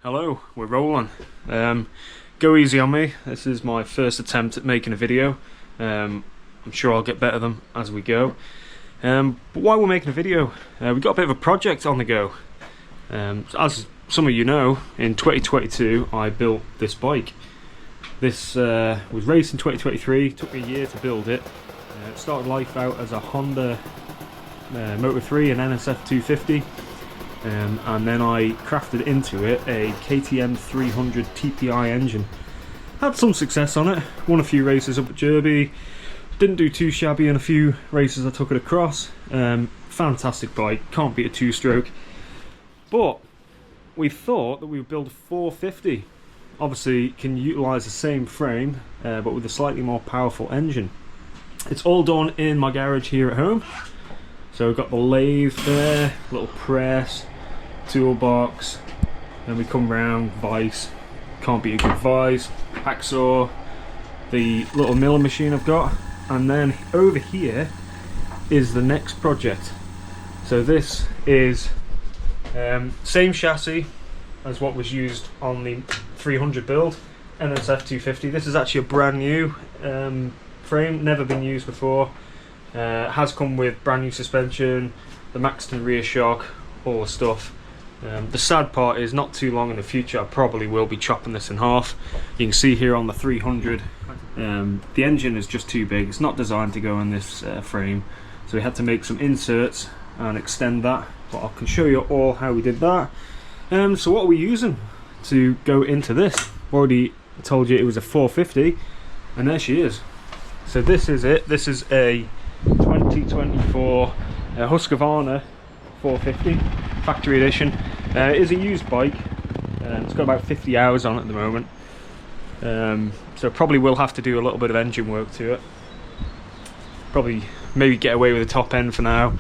Hello, we're rolling. Go easy on me. This is my first attempt at making a video. I'm sure I'll get better at them as we go. But while we're making a video, we've got a bit of a project on the go. As some of you know, in 2022 I built this bike. This was raced in 2023, took me a year to build it. It started life out as a Honda Moto3 and NSF 250. And then I crafted into it a KTM 300 TPI engine. Had some success on it, won a few races up at Derby, didn't do too shabby in a few races I took it across. Fantastic bike, can't beat a two-stroke. But we thought that we would build a 450. Obviously can utilise the same frame, but with a slightly more powerful engine. It's all done in my garage here at home. So we've got the lathe there, little press, toolbox, then we come round, vise, can't beat a good vise, hacksaw, the little milling machine I've got, and then over here is the next project. So this is same chassis as what was used on the 300 build, NSF 250. This is actually a brand new frame, never been used before. Has come with brand new suspension, the Maxton rear shock, all the stuff. The sad part is not too long in the future I probably will be chopping this in half. You can see here on the 300 the engine is just too big, it's not designed to go in this frame, so we had to make some inserts and extend that, but I can show you all how we did that. So what are we using to go into this? I've already told you it was a 450 and there she is. So this is it, this is a 2024 Husqvarna 450 factory edition. It is a used bike, it's got about 50 hours on it at the moment, so probably will have to do a little bit of engine work to it. Probably maybe get away with the top end for now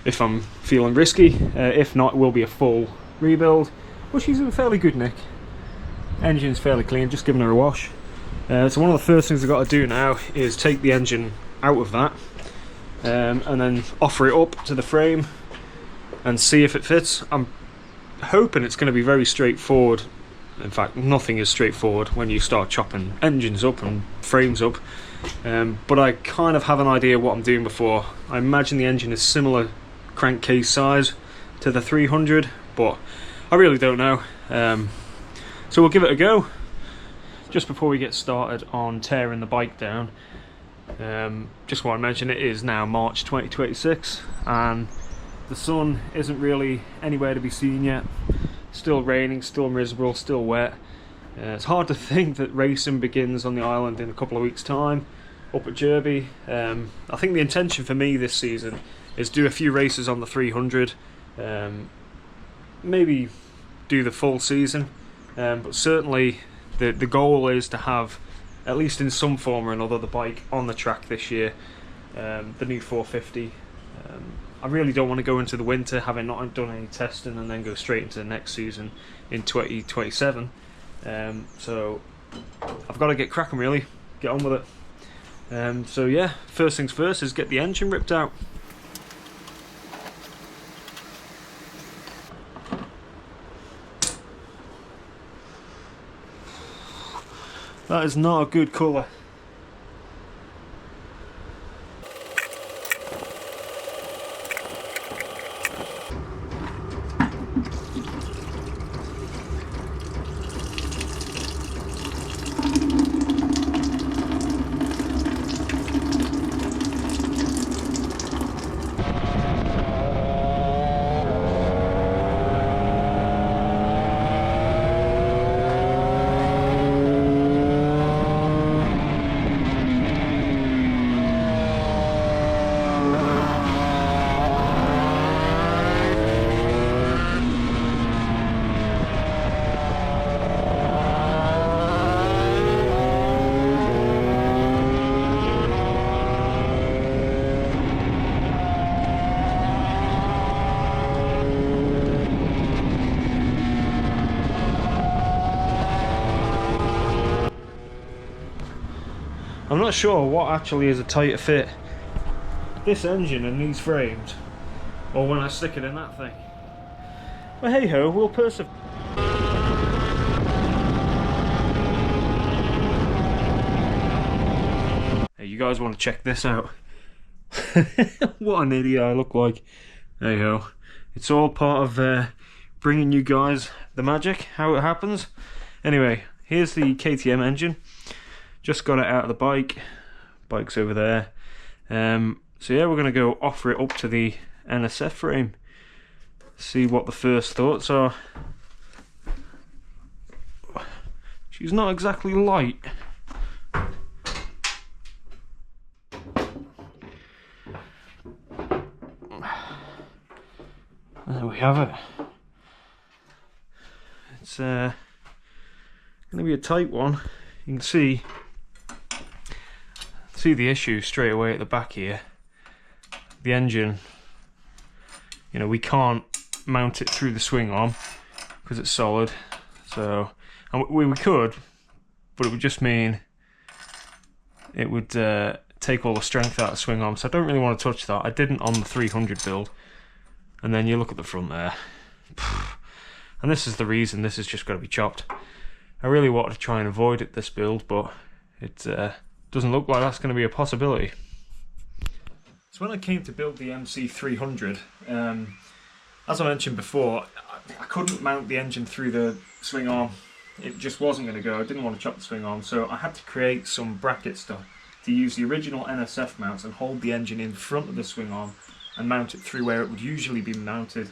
if I'm feeling risky. If not, it will be a full rebuild, but she's in fairly good nick. Engine's fairly clean, just giving her a wash. So one of the first things I've got to do now is take the engine out of that, and then offer it up to the frame and see if it fits. I'm hoping it's going to be very straightforward. In fact, nothing is straightforward when you start chopping engines up and frames up, but I kind of have an idea what I'm doing before. I imagine the engine is similar crankcase size to the 300, but I really don't know. So we'll give it a go. Just before we get started on tearing the bike down, just want to mention it is now March 2026 and the sun isn't really anywhere to be seen yet. Still raining, still miserable, still wet. It's hard to think that racing begins on the island in a couple of weeks time up at Derby. I think the intention for me this season is do a few races on the 300, maybe do the full season, but certainly the goal is to have, at least in some form or another, the bike on the track this year, the new 450. I really don't want to go into the winter having not done any testing and then go straight into the next season in 2027. So I've got to get cracking, really, get on with it. So yeah, first things first is get the engine ripped out. That is not a good colour. I'm not sure what actually is a tighter fit, this engine and these frames, or when I stick it in that thing. But hey ho, we'll persevere. you guys want to check this out. What an idiot I look like. There you go. It's all part of bringing you guys the magic, how it happens. Anyway, here's the KTM engine. Just got it out of the bike. Bike's over there. So yeah, we're going to go offer it up to the NSF frame. See what the first thoughts are. She's not exactly light. There we have it. It's going to be a tight one. You can see the issue straight away at the back here. The engine, you know, we can't mount it through the swing arm because it's solid. So, and we could, but it would just mean it would take all the strength out of the swing arm. So I don't really want to touch that. I didn't on the 300 build. And then you look at the front there, and this is the reason this has just got to be chopped. I really wanted to try and avoid it this build, but it doesn't look like that's going to be a possibility. So when I came to build the MC300, as I mentioned before, I couldn't mount the engine through the swing arm. It just wasn't going to go. I didn't want to chop the swing arm, so I had to create some bracket stuff to use the original NSF mounts and hold the engine in front of the swing arm and mount it through where it would usually be mounted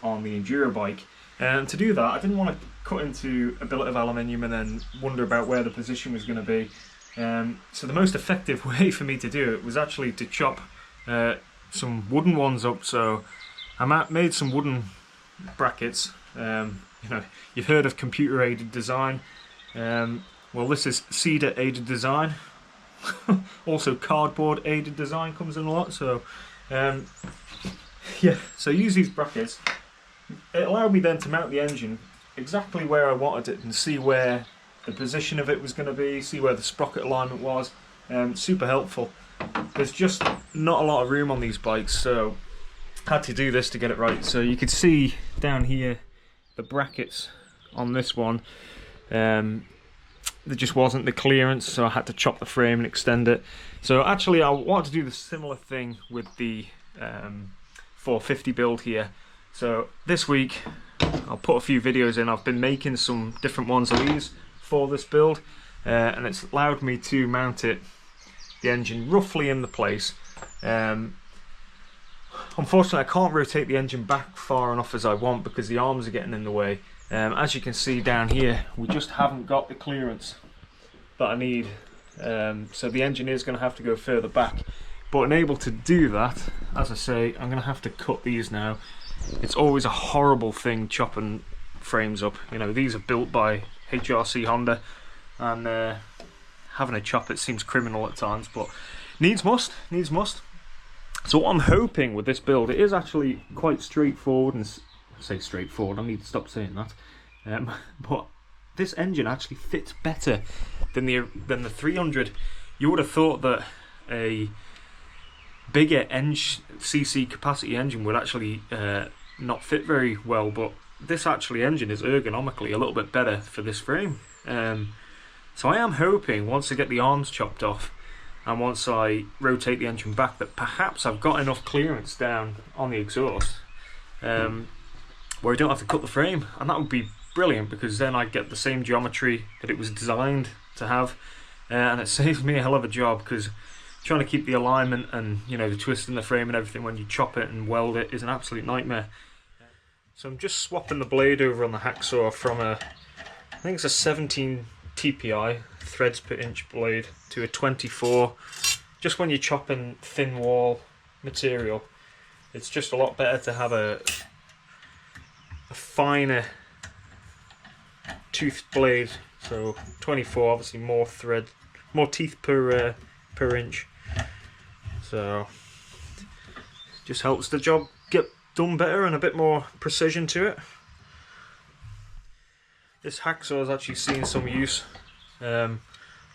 on the Enduro bike. And to do that, I didn't want to cut into a billet of aluminium and then wonder about where the position was going to be. So the most effective way for me to do it was actually to chop some wooden ones up. So I made some wooden brackets. You know, you've heard of computer aided design. Well, this is cedar aided design. Also cardboard aided design comes in a lot. So yeah, so use these brackets. It allowed me then to mount the engine exactly where I wanted it and see where the position of it was going to be, see where the sprocket alignment was. Super helpful. There's just not a lot of room on these bikes, so I had to do this to get it right. So you could see down here the brackets on this one. There just wasn't the clearance, so I had to chop the frame and extend it. So actually I wanted to do the similar thing with the 450 build here. So this week I'll put a few videos in. I've been making some different ones of these for this build, and it's allowed me to mount the engine roughly in the place. Unfortunately I can't rotate the engine back far enough as I want because the arms are getting in the way. As you can see down here, we just haven't got the clearance that I need, so the engine is going to have to go further back. But unable to do that, as I say, I'm going to have to cut these now. It's always a horrible thing chopping frames up. You know, these are built by HRC Honda, and having a chop it seems criminal at times, but needs must, needs must. So what I'm hoping with this build, it is actually quite straightforward, and I say straightforward, I need to stop saying that. But this engine actually fits better than the 300. You would have thought that a bigger cc capacity engine would actually not fit very well, but this engine is ergonomically a little bit better for this frame. So I am hoping once I get the arms chopped off and once I rotate the engine back that perhaps I've got enough clearance down on the exhaust where I don't have to cut the frame, and that would be brilliant because then I'd get the same geometry that it was designed to have, and it saves me a hell of a job because trying to keep the alignment and, you know, the twist in the frame and everything when you chop it and weld it is an absolute nightmare. So I'm just swapping the blade over on the hacksaw from I think it's a 17 TPI threads per inch blade to a 24. Just when you're chopping thin wall material, it's just a lot better to have a finer toothed blade. So 24, obviously more teeth per inch. So just helps the job get done better and a bit more precision to it. This hacksaw has actually seen some use. I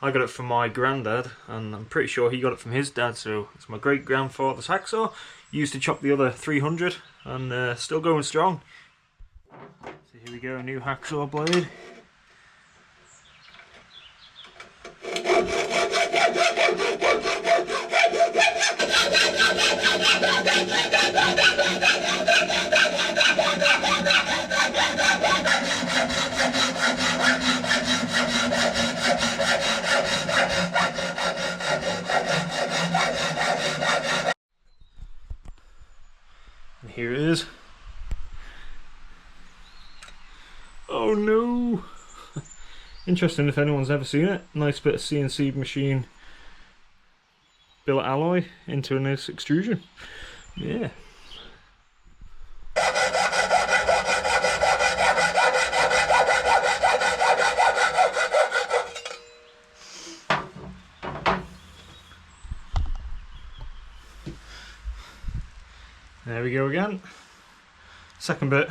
got it from my granddad, and I'm pretty sure he got it from his dad, so it's my great grandfather's hacksaw. Used to chop the other 300 and still going strong. So here we go, a new hacksaw blade. And here it is. Oh no! Interesting if anyone's ever seen it. Nice bit of CNC machine billet alloy into a nice extrusion. Yeah. There we go again. Second bit.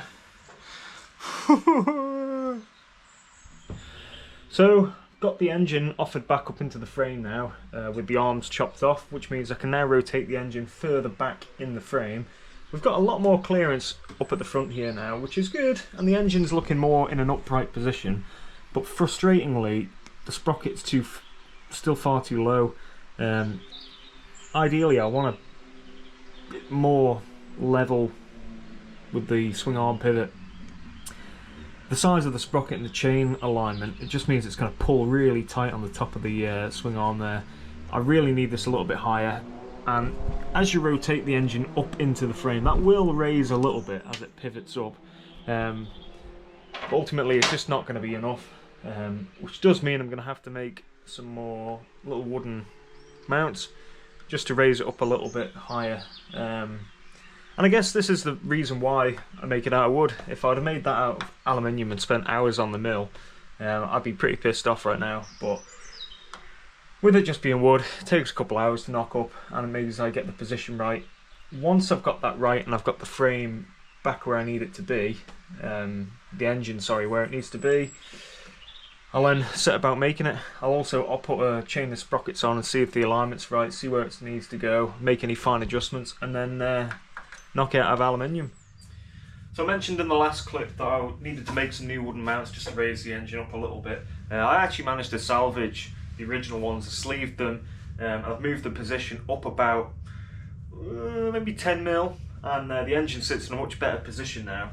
So, got the engine offered back up into the frame now, with the arms chopped off, which means I can now rotate the engine further back in the frame. We've got a lot more clearance up at the front here now, which is good, and the engine's looking more in an upright position. But frustratingly, the sprocket's still far too low. Ideally, I want a bit more level with the swing arm pivot. The size of the sprocket and the chain alignment, it just means it's going to pull really tight on the top of the swing arm there. I really need this a little bit higher, and as you rotate the engine up into the frame, that will raise a little bit as it pivots up. But ultimately it's just not going to be enough, which does mean I'm going to have to make some more little wooden mounts just to raise it up a little bit higher. And I guess this is the reason why I make it out of wood. If I'd have made that out of aluminium and spent hours on the mill, I'd be pretty pissed off right now. But with it just being wood, it takes a couple hours to knock up, and it means I get the position right. Once I've got that right and I've got the frame back where I need it to be, the engine, sorry, where it needs to be, I'll then set about making it. I'll put a chain of sprockets on and see if the alignment's right, see where it needs to go, make any fine adjustments, and then knock it out of aluminium. So I mentioned in the last clip that I needed to make some new wooden mounts just to raise the engine up a little bit. I actually managed to salvage the original ones, I sleeved them, I've moved the position up about maybe 10 mil, and the engine sits in a much better position now.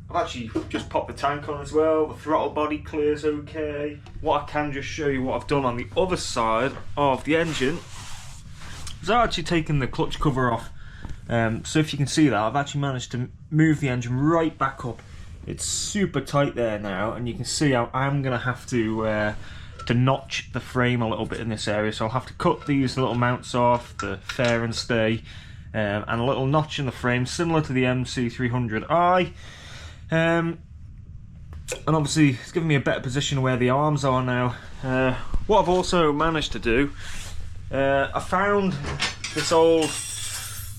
I've actually just popped the tank on as well, the throttle body clears okay. What I can just show you what I've done on the other side of the engine is I've actually taken the clutch cover off. So if you can see that, I've actually managed to move the engine right back up. It's super tight there now, and you can see how I'm going to have to notch the frame a little bit in this area. So I'll have to cut these little mounts off, the fair and stay, and a little notch in the frame similar to the MC300i. And obviously it's given me a better position where the arms are now. What I've also managed to do, I found this old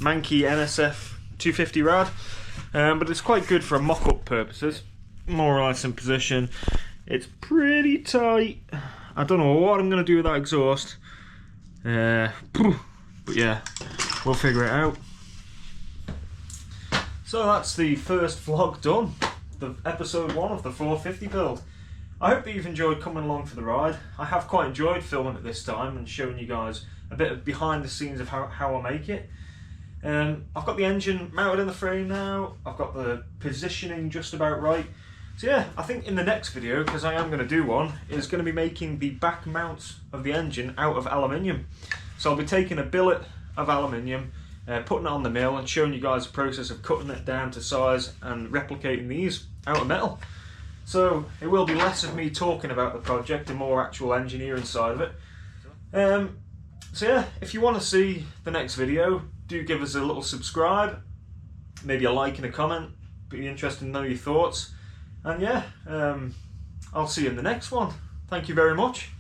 manky NSF 250 rad, but it's quite good for mock-up purposes. More or less in position. It's pretty tight. I don't know what I'm going to do with that exhaust, but yeah, we'll figure it out. So that's the first vlog done, the episode 1 of the 450 build. I hope that you've enjoyed coming along for the ride. I have quite enjoyed filming it this time and showing you guys a bit of behind the scenes of how I make it. I've got the engine mounted in the frame now, I've got the positioning just about right. So yeah, I think in the next video, because I am going to do one, is going to be making the back mounts of the engine out of aluminium. So I'll be taking a billet of aluminium, putting it on the mill and showing you guys the process of cutting it down to size and replicating these out of metal. So it will be less of me talking about the project and more actual engineering side of it. So yeah, if you want to see the next video, do give us a little subscribe, maybe a like and a comment. Be interested to know your thoughts. And yeah, I'll see you in the next one. Thank you very much.